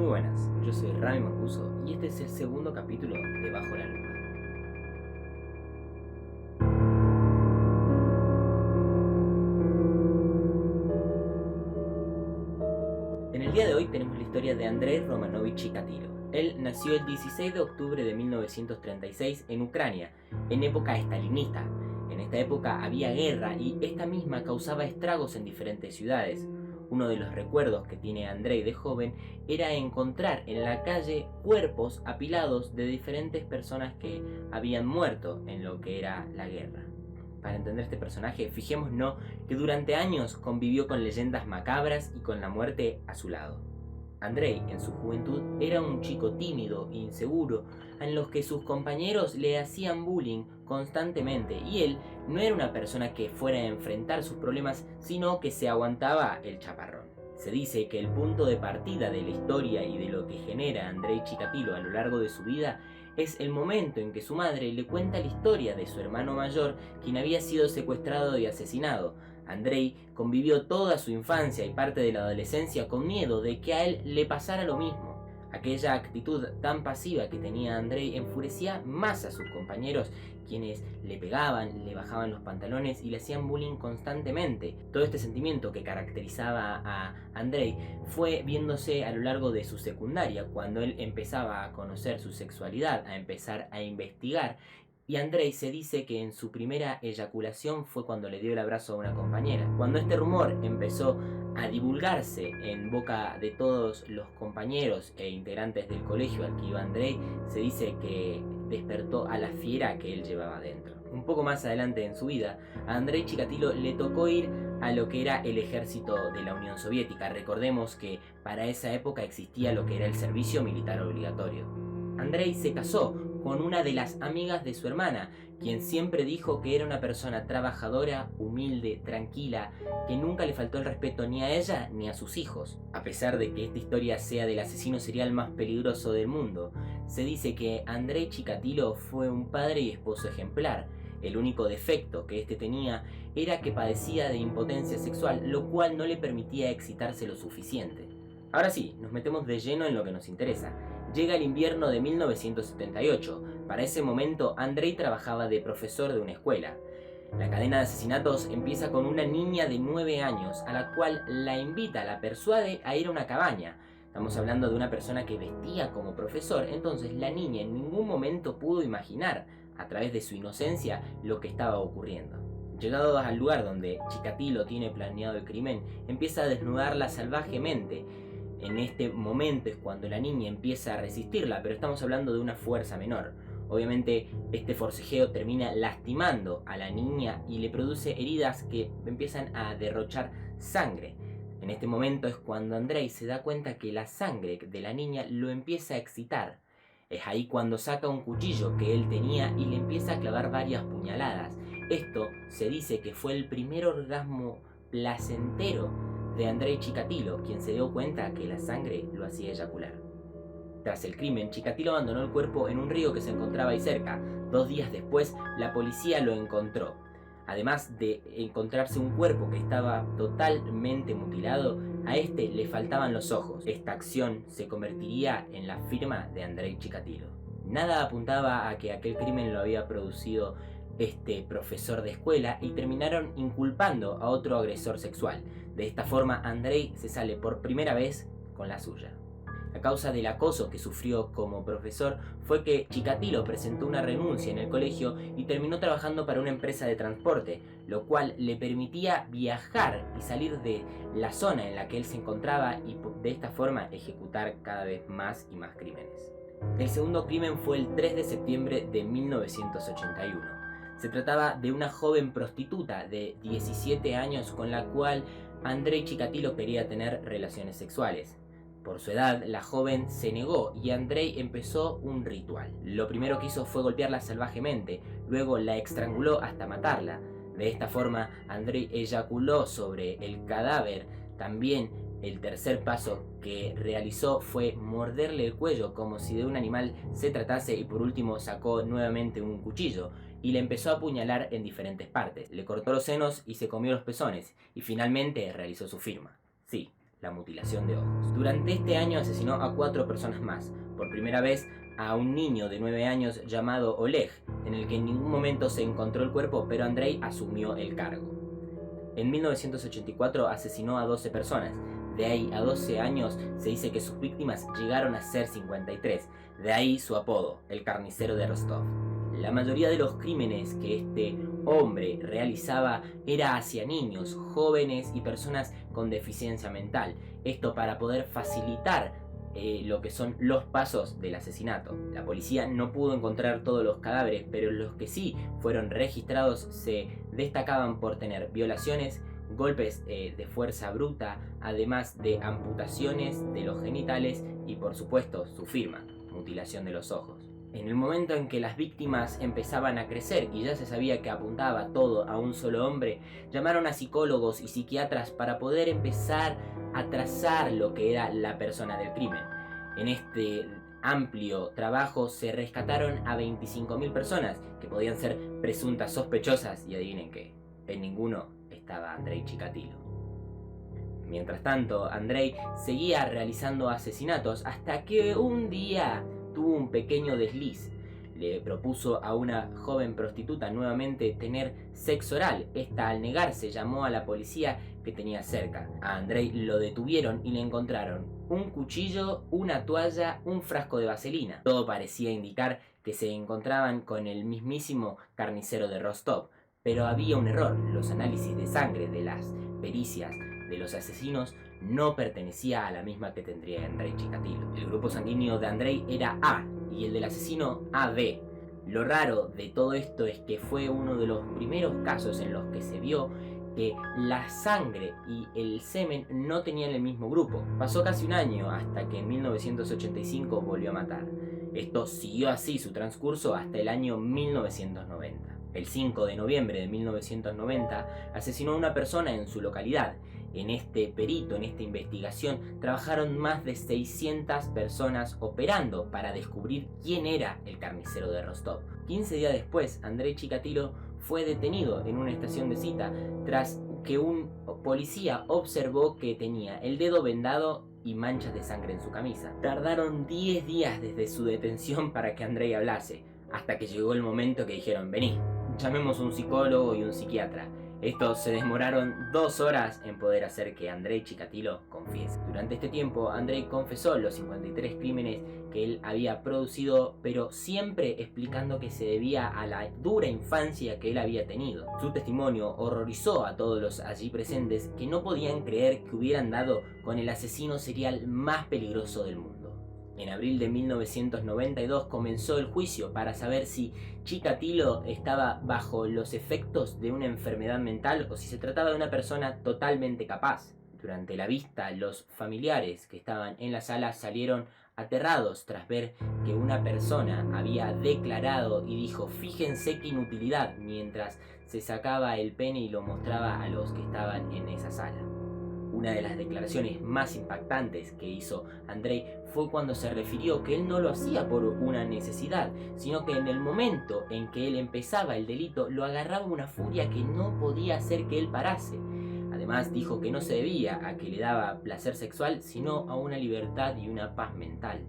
Muy buenas, yo soy Rami Mancuso y este es el segundo capítulo de Bajo la Lupa. En el día de hoy tenemos la historia de Andrei Romanovich Chikatilo. Él nació el 16 de octubre de 1936 en Ucrania, en época estalinista. En esta época había guerra y esta misma causaba estragos en diferentes ciudades. Uno de los recuerdos que tiene Andrei de joven era encontrar en la calle cuerpos apilados de diferentes personas que habían muerto en lo que era la guerra. Para entender este personaje, fijémonos que durante años convivió con leyendas macabras y con la muerte a su lado. Andrei, en su juventud, era un chico tímido e inseguro, en los que sus compañeros le hacían bullying constantemente, y él no era una persona que fuera a enfrentar sus problemas, sino que se aguantaba el chaparrón. Se dice que el punto de partida de la historia y de lo que genera Andrei Chikatilo a lo largo de su vida es el momento en que su madre le cuenta la historia de su hermano mayor, quien había sido secuestrado y asesinado. Andrei convivió toda su infancia y parte de la adolescencia con miedo de que a él le pasara lo mismo. Aquella actitud tan pasiva que tenía Andrei enfurecía más a sus compañeros, quienes le pegaban, le bajaban los pantalones y le hacían bullying constantemente. Todo este sentimiento que caracterizaba a Andrei fue viéndose a lo largo de su secundaria, cuando él empezaba a conocer su sexualidad, a empezar a investigar. Y Andrei se dice que en su primera eyaculación fue cuando le dio el abrazo a una compañera. Cuando este rumor empezó a divulgarse en boca de todos los compañeros e integrantes del colegio al que iba Andrei, se dice que despertó a la fiera que él llevaba dentro. Un poco más adelante en su vida, a Andrei Chikatilo le tocó ir a lo que era el ejército de la Unión Soviética. Recordemos que para esa época existía lo que era el servicio militar obligatorio. Andrei se casó con una de las amigas de su hermana, quien siempre dijo que era una persona trabajadora, humilde, tranquila, que nunca le faltó el respeto ni a ella ni a sus hijos. A pesar de que esta historia sea del asesino serial más peligroso del mundo, se dice que Andrei Chikatilo fue un padre y esposo ejemplar. El único defecto que este tenía era que padecía de impotencia sexual, lo cual no le permitía excitarse lo suficiente. Ahora sí, nos metemos de lleno en lo que nos interesa. Llega el invierno de 1978. Para ese momento, Andrei trabajaba de profesor de una escuela. La cadena de asesinatos empieza con una niña de 9 años, a la cual la invita, la persuade a ir a una cabaña. Estamos hablando de una persona que vestía como profesor, entonces la niña en ningún momento pudo imaginar, a través de su inocencia, lo que estaba ocurriendo. Llegados al lugar donde Chikatilo tiene planeado el crimen, empieza a desnudarla salvajemente. En este momento es cuando la niña empieza a resistirla, pero estamos hablando de una fuerza menor. Obviamente este forcejeo termina lastimando a la niña y le produce heridas que empiezan a derrochar sangre. En este momento es cuando Andrei se da cuenta que la sangre de la niña lo empieza a excitar. Es ahí cuando saca un cuchillo que él tenía y le empieza a clavar varias puñaladas. Esto se dice que fue el primer orgasmo placentero de Andrei Chikatilo, quien se dio cuenta que la sangre lo hacía eyacular. Tras el crimen, Chikatilo abandonó el cuerpo en un río que se encontraba ahí cerca. 2 días después, la policía lo encontró. Además de encontrarse un cuerpo que estaba totalmente mutilado, a este le faltaban los ojos. Esta acción se convertiría en la firma de Andrei Chikatilo. Nada apuntaba a que aquel crimen lo había producido este profesor de escuela y terminaron inculpando a otro agresor sexual. De esta forma, Andrei se sale por primera vez con la suya. A causa del acoso que sufrió como profesor fue que Chikatilo presentó una renuncia en el colegio y terminó trabajando para una empresa de transporte, lo cual le permitía viajar y salir de la zona en la que él se encontraba y de esta forma ejecutar cada vez más y más crímenes. El segundo crimen fue el 3 de septiembre de 1981. Se trataba de una joven prostituta de 17 años con la cual Andrei Chikatilo quería tener relaciones sexuales. Por su edad, la joven se negó y Andrei empezó un ritual. Lo primero que hizo fue golpearla salvajemente, luego la estranguló hasta matarla. De esta forma, Andrei eyaculó sobre el cadáver. También el tercer paso que realizó fue morderle el cuello como si de un animal se tratase y por último sacó nuevamente un cuchillo y le empezó a apuñalar en diferentes partes. Le cortó los senos y se comió los pezones y finalmente realizó su firma. Sí, la mutilación de ojos. Durante este año asesinó a 4 personas más, por primera vez a un niño de 9 años llamado Oleg, en el que en ningún momento se encontró el cuerpo, pero Andrei asumió el cargo. En 1984 asesinó a 12 personas. De ahí a 12 años se dice que sus víctimas llegaron a ser 53. De ahí su apodo, el carnicero de Rostov. La mayoría de los crímenes que este hombre realizaba era hacia niños, jóvenes y personas con deficiencia mental. Esto para poder facilitar lo que son los pasos del asesinato. La policía no pudo encontrar todos los cadáveres, pero los que sí fueron registrados se destacaban por tener violaciones, golpes de fuerza bruta, además de amputaciones de los genitales y por supuesto su firma, mutilación de los ojos. En el momento en que las víctimas empezaban a crecer y ya se sabía que apuntaba todo a un solo hombre, llamaron a psicólogos y psiquiatras para poder empezar a trazar lo que era la persona del crimen. En este amplio trabajo se rescataron a 25.000 personas que podían ser presuntas sospechosas y adivinen qué, en ninguno estaba Andrei Chikatilo. Mientras tanto, Andrei seguía realizando asesinatos hasta que un día tuvo un pequeño desliz. Le propuso a una joven prostituta nuevamente tener sexo oral. Esta, al negarse, llamó a la policía que tenía cerca. A Andrei lo detuvieron y le encontraron un cuchillo, una toalla, un frasco de vaselina. Todo parecía indicar que se encontraban con el mismísimo carnicero de Rostov. Pero había un error. Los análisis de sangre de las pericias de los asesinos no pertenecía a la misma que tendría Andrei Chikatilo. El grupo sanguíneo de Andrei era A y el del asesino AB. Lo raro de todo esto es que fue uno de los primeros casos en los que se vio que la sangre y el semen no tenían el mismo grupo. Pasó casi un año hasta que en 1985 volvió a matar. Esto siguió así su transcurso hasta el año 1990. El 5 de noviembre de 1990 asesinó a una persona en su localidad. En este perito, en esta investigación, trabajaron más de 600 personas operando para descubrir quién era el carnicero de Rostov. 15 días después, Andrei Chikatilo fue detenido en una estación de cita tras que un policía observó que tenía el dedo vendado y manchas de sangre en su camisa. Tardaron 10 días desde su detención para que Andrei hablase, hasta que llegó el momento que dijeron: vení, llamemos a un psicólogo y un psiquiatra. Estos se demoraron 2 horas en poder hacer que Andrei Chikatilo confiese. Durante este tiempo, Andrei confesó los 53 crímenes que él había producido, pero siempre explicando que se debía a la dura infancia que él había tenido. Su testimonio horrorizó a todos los allí presentes, que no podían creer que hubieran dado con el asesino serial más peligroso del mundo. En abril de 1992 comenzó el juicio para saber si Chikatilo estaba bajo los efectos de una enfermedad mental o si se trataba de una persona totalmente capaz. Durante la vista, los familiares que estaban en la sala salieron aterrados tras ver que una persona había declarado y dijo: fíjense qué inutilidad, mientras se sacaba el pene y lo mostraba a los que estaban en esa sala. Una de las declaraciones más impactantes que hizo Andrei fue cuando se refirió que él no lo hacía por una necesidad, sino que en el momento en que él empezaba el delito lo agarraba una furia que no podía hacer que él parase. Además dijo que no se debía a que le daba placer sexual, sino a una libertad y una paz mental.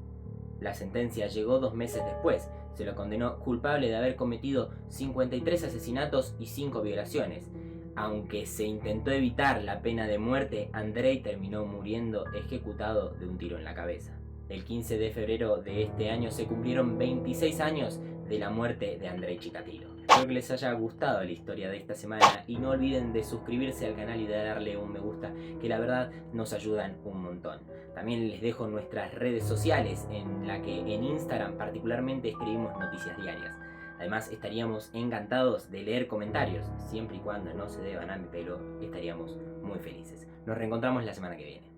La sentencia llegó 2 meses después. Se lo condenó culpable de haber cometido 53 asesinatos y 5 violaciones. Aunque se intentó evitar la pena de muerte, Andrei terminó muriendo ejecutado de un tiro en la cabeza. El 15 de febrero de este año se cumplieron 26 años de la muerte de Andrei Chikatilo. Espero que les haya gustado la historia de esta semana y no olviden de suscribirse al canal y de darle un me gusta, que la verdad nos ayudan un montón. También les dejo nuestras redes sociales, en la que en Instagram particularmente escribimos noticias diarias. Además, estaríamos encantados de leer comentarios, siempre y cuando no se deban a mi pelo, estaríamos muy felices. Nos reencontramos la semana que viene.